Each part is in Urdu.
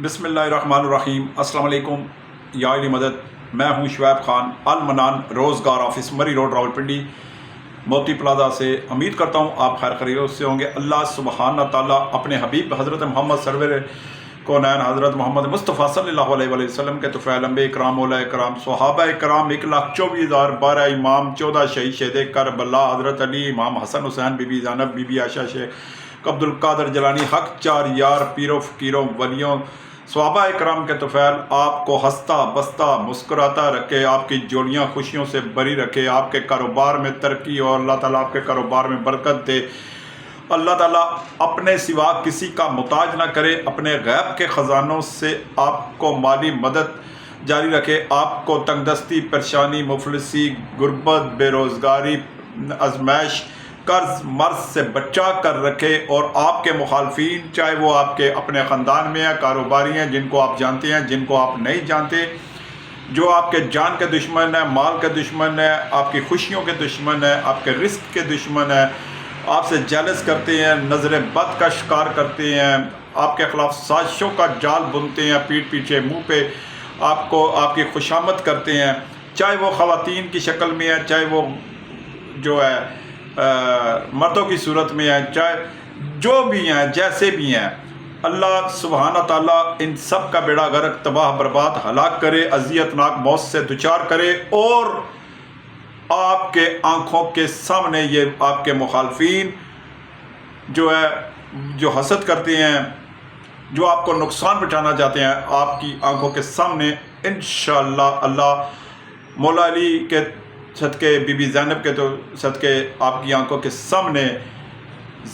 بسم اللہ الرحمن الرحیم۔ السلام علیکم یا علی مدد۔ میں ہوں شعیب خان، المنان روزگار آفس، مری روڈ، راولپنڈی، موتی پلازا سے۔ امید کرتا ہوں آپ خیر خیریت سے ہوں گے۔ اللہ سبحانہ تعالیٰ اپنے حبیب حضرت محمد سرور کونین حضرت محمد مصطفیٰ صلی اللہ علیہ وآلہ وسلم کے طفیل انبیاء کرام، اولیاء کرام، صحابہ کرام، 1,24,000، 12 امام، 14 شہید شہدِ کربلا، حضرت علی، امام حسن حسین، بی بی زینب، بی بی عائشہ، شیخ عبد القادر جیلانی، حق چار یار، پیروں فقیروں ولیوں، صحابہ کرام کے طفیل آپ کو ہنستا بستا مسکراتا رکھے، آپ کی جوڑیاں خوشیوں سے بری رکھے، آپ کے کاروبار میں ترقی اور اللہ تعالیٰ آپ کے کاروبار میں برکت دے۔ اللہ تعالیٰ اپنے سوا کسی کا محتاج نہ کرے، اپنے غیب کے خزانوں سے آپ کو مالی مدد جاری رکھے، آپ کو تنگ دستی، پریشانی، مفلسی، غربت، بے روزگاری، ازمائش، قرض مرض سے بچا کر رکھے، اور آپ کے مخالفین، چاہے وہ آپ کے اپنے خاندان میں ہیں، کاروباری ہیں، جن کو آپ جانتے ہیں، جن کو آپ نہیں جانتے، جو آپ کے جان کے دشمن ہیں، مال کے دشمن ہیں، آپ کی خوشیوں کے دشمن ہیں، آپ کے رزق کے دشمن ہیں، آپ سے جیلس کرتے ہیں، نظر بد کا شکار کرتے ہیں، آپ کے خلاف سازشوں کا جال بنتے ہیں، پیٹھ پیچھے منہ پہ آپ کو آپ کی خوشامد کرتے ہیں، چاہے وہ خواتین کی شکل میں ہے، چاہے وہ جو ہے مردوں کی صورت میں ہیں، چاہے جو بھی ہیں، جیسے بھی ہیں، اللہ سبحانہ تعالیٰ ان سب کا بیڑا غرق، تباہ برباد، ہلاک کرے، اذیت ناک موت سے دوچار کرے، اور آپ کے آنکھوں کے سامنے یہ آپ کے مخالفین جو ہے، جو حسد کرتے ہیں، جو آپ کو نقصان پہنچانا چاہتے ہیں، آپ کی آنکھوں کے سامنے انشاءاللہ اللہ مولا علی کے صدقے، بی بی زینب کے تو صدقے آپ کی آنکھوں کے سامنے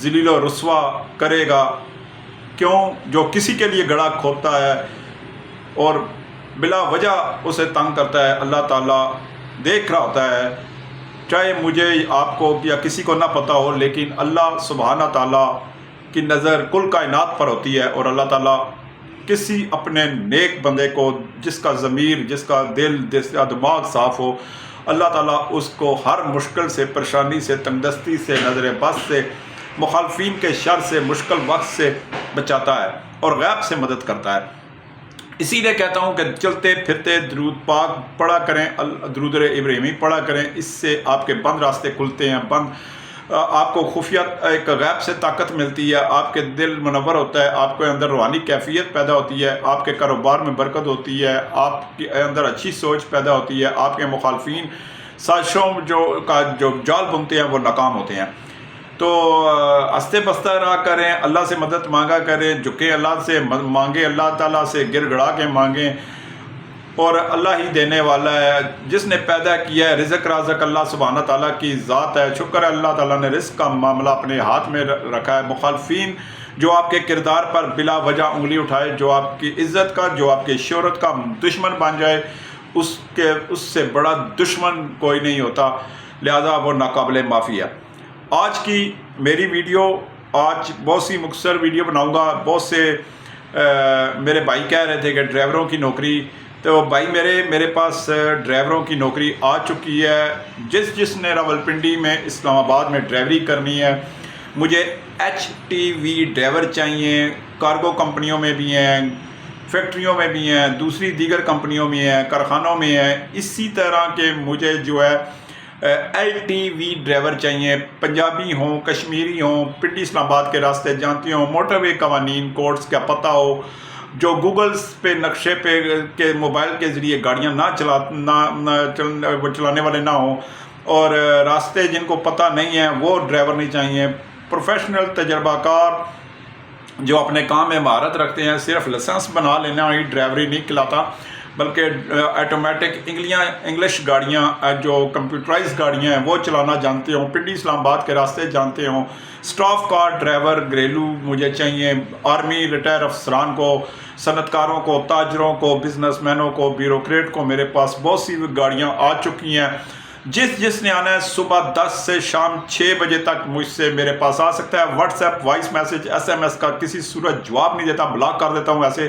ذلیل و رسوا کرے گا۔ کیوں؟ جو کسی کے لیے گڑھا کھودتا ہے اور بلا وجہ اسے تنگ کرتا ہے، اللہ تعالیٰ دیکھ رہا ہوتا ہے، چاہے مجھے، آپ کو یا کسی کو نہ پتہ ہو، لیکن اللہ سبحانہ تعالیٰ کی نظر کل کائنات پر ہوتی ہے، اور اللہ تعالیٰ کسی اپنے نیک بندے کو، جس کا ضمیر، جس کا دل، جس کا دماغ صاف ہو، اللہ تعالیٰ اس کو ہر مشکل سے، پریشانی سے، تنگ دستی سے، نظر بد سے، مخالفین کے شر سے، مشکل وقت سے بچاتا ہے اور غیب سے مدد کرتا ہے۔ اسی لیے کہتا ہوں کہ چلتے پھرتے درود پاک پڑھا کریں، درود ابراہیمی پڑھا کریں، اس سے آپ کے بند راستے کھلتے ہیں، آپ کو خفیہ ایک غیب سے طاقت ملتی ہے، آپ کے دل منور ہوتا ہے، آپ کے اندر روحانی کیفیت پیدا ہوتی ہے، آپ کے کاروبار میں برکت ہوتی ہے، آپ کے اندر اچھی سوچ پیدا ہوتی ہے، آپ کے مخالفین سازشوں جو جال بنتے ہیں وہ ناکام ہوتے ہیں۔ تو ہنستے بستہ رہا کریں، اللہ سے مدد مانگا کریں، جھکیں اللہ سے مانگیں، اللہ تعالیٰ سے گر گڑا کے مانگیں، اور اللہ ہی دینے والا ہے، جس نے پیدا کیا ہے، رزق رازق اللہ سبحانہ تعالیٰ کی ذات ہے، شکر ہے اللہ تعالیٰ نے رزق کا معاملہ اپنے ہاتھ میں رکھا ہے۔ مخالفین جو آپ کے کردار پر بلا وجہ انگلی اٹھائے، جو آپ کی عزت کا، جو آپ کی شہرت کا دشمن بن جائے، اس سے بڑا دشمن کوئی نہیں ہوتا، لہذا وہ ناقابل معافی ہے۔ آج کی میری ویڈیو، آج بہت سی مختصر ویڈیو بناؤں گا۔ بہت سے میرے بھائی کہہ رہے تھے کہ ڈرائیوروں کی نوکری، تو بھائی میرے پاس ڈرائیوروں کی نوکری آ چکی ہے۔ جس نے راولپنڈی میں، اسلام آباد میں ڈرائیوری کرنی ہے، مجھے HTV ڈرائیور چاہیے، کارگو کمپنیوں میں بھی ہیں، فیکٹریوں میں بھی ہیں، دوسری دیگر کمپنیوں میں ہیں، کارخانوں میں ہیں، اسی طرح کے مجھے جو ہے LTV ڈرائیور چاہیے، پنجابی ہوں، کشمیری ہوں، پنڈی اسلام آباد کے راستے جانتے ہوں، موٹر وے قوانین کوڈز کا پتہ ہو، جو گوگلز پہ نقشے پہ کے موبائل کے ذریعے گاڑیاں چلانے والے نہ ہوں، اور راستے جن کو پتہ نہیں ہیں وہ ڈرائیور نہیں چاہیے۔ پروفیشنل تجربہ کار جو اپنے کام میں مہارت رکھتے ہیں، صرف لائسنس بنا لینا ہی ڈرائیوری نہیں کھلاتا، بلکہ آٹومیٹک انگلش گاڑیاں، جو کمپیوٹرائز گاڑیاں ہیں وہ چلانا جانتے ہوں، پنڈی اسلام آباد کے راستے جانتے ہوں۔ اسٹاف کار ڈرائیور گھریلو مجھے چاہیے، آرمی ریٹائر افسران کو، صنعت کاروں کو، تاجروں کو، بزنس مینوں کو، بیوروکریٹ کو، میرے پاس بہت سی گاڑیاں آ چکی ہیں۔ جس نے آنا ہے صبح 10 سے شام 6 بجے تک مجھ سے میرے پاس آ سکتا ہے۔ WhatsApp voice message SMS کا کسی صورت جواب نہیں دیتا، بلاک کر دیتا ہوں ایسے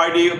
ID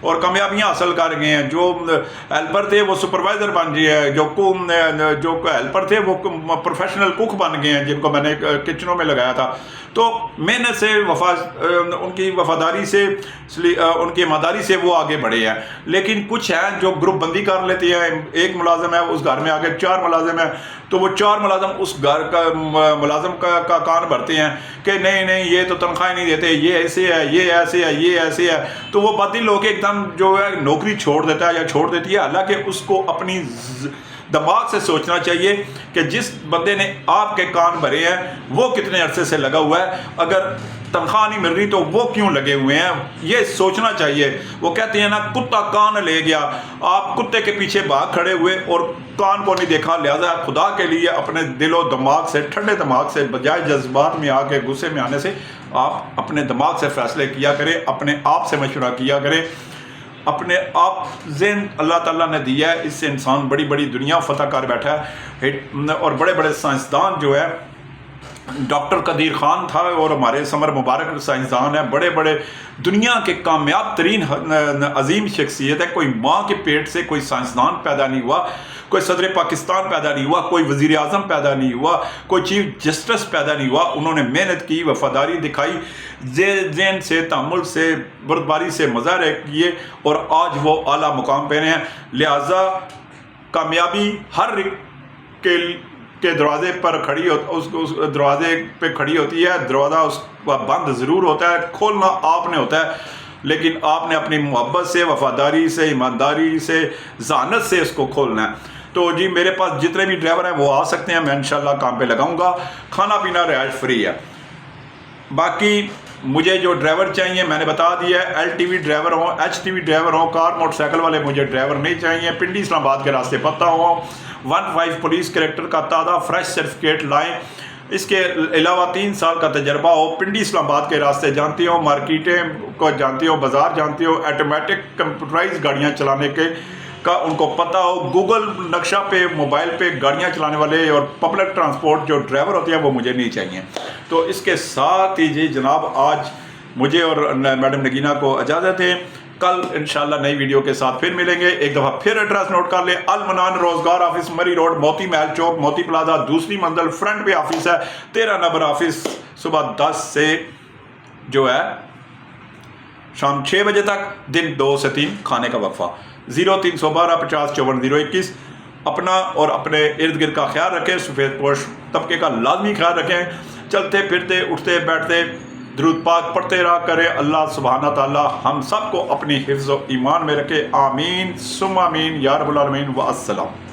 اور کامیابیاں حاصل کر گئے ہیں. جو ہیلپر تھے وہ سپروائزر بن گئے ہیں, جو ہیلپر تھے وہ پروفیشنل کوک بن گئے ہیں جن کو میں نے کچنوں میں لگایا تھا. تو محنت سے ان کی وفاداری سے ان کی ایمانداری سے وہ آگے بڑھے ہیں. لیکن کچھ ہیں جو گروپ بندی کر لیتے ہیں, ایک ملازم ہے اس گھر میں آگے 4 ملازم ہیں, تو وہ 4 ملازم اس گھر کا ملازم کا کان بھرتے ہیں کہ نہیں یہ تو تنخواہ نہیں دیتے, یہ ایسے ہے, یہ ایسے ہے, یہ ایسے ہے. تو وہ باطل لوگ ایک دم جو ہے نوکری چھوڑ دیتا ہے یا چھوڑ دیتی ہے. حالانکہ اس کو اپنی دماغ سے سوچنا چاہیے کہ جس بندے نے آپ کے کان بھرے ہیں وہ کتنے عرصے سے لگا ہوا ہے, اگر تنخواہ نہیں مل رہی تو وہ کیوں لگے ہوئے ہیں, یہ سوچنا چاہیے. وہ کہتے ہیں نا کتا کان لے گیا, آپ کتے کے پیچھے بھاگ کھڑے ہوئے اور کان کو نہیں دیکھا. لہذا خدا کے لیے اپنے دل و دماغ سے, ٹھنڈے دماغ سے, بجائے جذبات میں آ کے غصے میں آنے سے آپ اپنے دماغ سے فیصلے کیا کریں, اپنے آپ سے مشورہ کیا کریں. اپنے آپ ذہن اللہ تعالیٰ نے دیا ہے, اس سے انسان بڑی بڑی دنیا فتح کر بیٹھا ہے. اور بڑے بڑے سائنسدان جو ہے, ڈاکٹر قدیر خان تھا اور ہمارے سمر مبارک سائنسدان ہیں, بڑے بڑے دنیا کے کامیاب ترین عظیم شخصیت ہے. کوئی ماں کے پیٹ سے کوئی سائنسدان پیدا نہیں ہوا, کوئی صدر پاکستان پیدا نہیں ہوا, کوئی وزیر اعظم پیدا نہیں ہوا, کوئی چیف جسٹس پیدا نہیں ہوا. انہوں نے محنت کی, وفاداری دکھائی, ذہن سے, تحمل سے, بردباری سے مظاہرے کیے اور آج وہ اعلیٰ مقام پہ ہیں. لہٰذا کامیابی ہر کے دروازے پر کھڑی اس دروازے پہ کھڑی ہوتی ہے. دروازہ اس کا بند ضرور ہوتا ہے, کھولنا آپ نے ہوتا ہے, لیکن آپ نے اپنی محبت سے, وفاداری سے, ایمانداری سے, ذہانت سے اس کو کھولنا ہے. تو جی میرے پاس جتنے بھی ڈرائیور ہیں وہ آ سکتے ہیں, میں انشاءاللہ کام پہ لگاؤں گا. کھانا پینا رہائش فری ہے. باقی مجھے جو ڈرائیور چاہیے میں نے بتا دیا ہے, LTV ڈرائیور ہوں, HTV ڈرائیور ہوں, کار موٹر سائیکل والے مجھے ڈرائیور نہیں چاہیے. پنڈی اسلام آباد کے راستے پتہ ہوں, 15 پولیس کریکٹر کا تازہ فریش سرٹیفکیٹ لائیں. اس کے علاوہ 3 سال کا تجربہ ہو. پنڈی اسلام آباد کے راستے جانتی ہو, مارکیٹیں کو جانتی ہو, بازار جانتی ہو, آٹومیٹک کمپیوٹرائز گاڑیاں چلانے کا ان کو پتہ ہو. گوگل نقشہ پہ موبائل پہ گاڑیاں چلانے والے اور پبلک ٹرانسپورٹ جو ڈرائیور ہوتے ہیں وہ مجھے نہیں چاہیے. تو اس کے ساتھ ہی جی جناب آج مجھے اور میڈم نگینہ کو اجازت ہے. کل انشاءاللہ نئی ویڈیو کے ساتھ پھر ملیں گے. ایک دفعہ پھر ایڈریس نوٹ کر لیں, المنان روزگار آفس مری روڈ, موتی محل چوک, موتی پلازا, دوسری منزل, فرنٹ پہ آفس ہے, 13 نمبر آفس. صبح 10 سے جو ہے شام 6 بجے تک, دن 2 سے 3 کھانے کا وقفہ. 0312 50 54 021. اپنا اور اپنے ارد گرد کا خیال رکھیں, سفید پوش طبقے کا لازمی خیال رکھیں. چلتے پھرتے اٹھتے بیٹھتے درود پاک پڑھتے رہا کریں. اللہ سبحانہ تعالی ہم سب کو اپنی حفظ و ایمان میں رکھے. آمین ثم آمین یا رب العالمین. والسلام.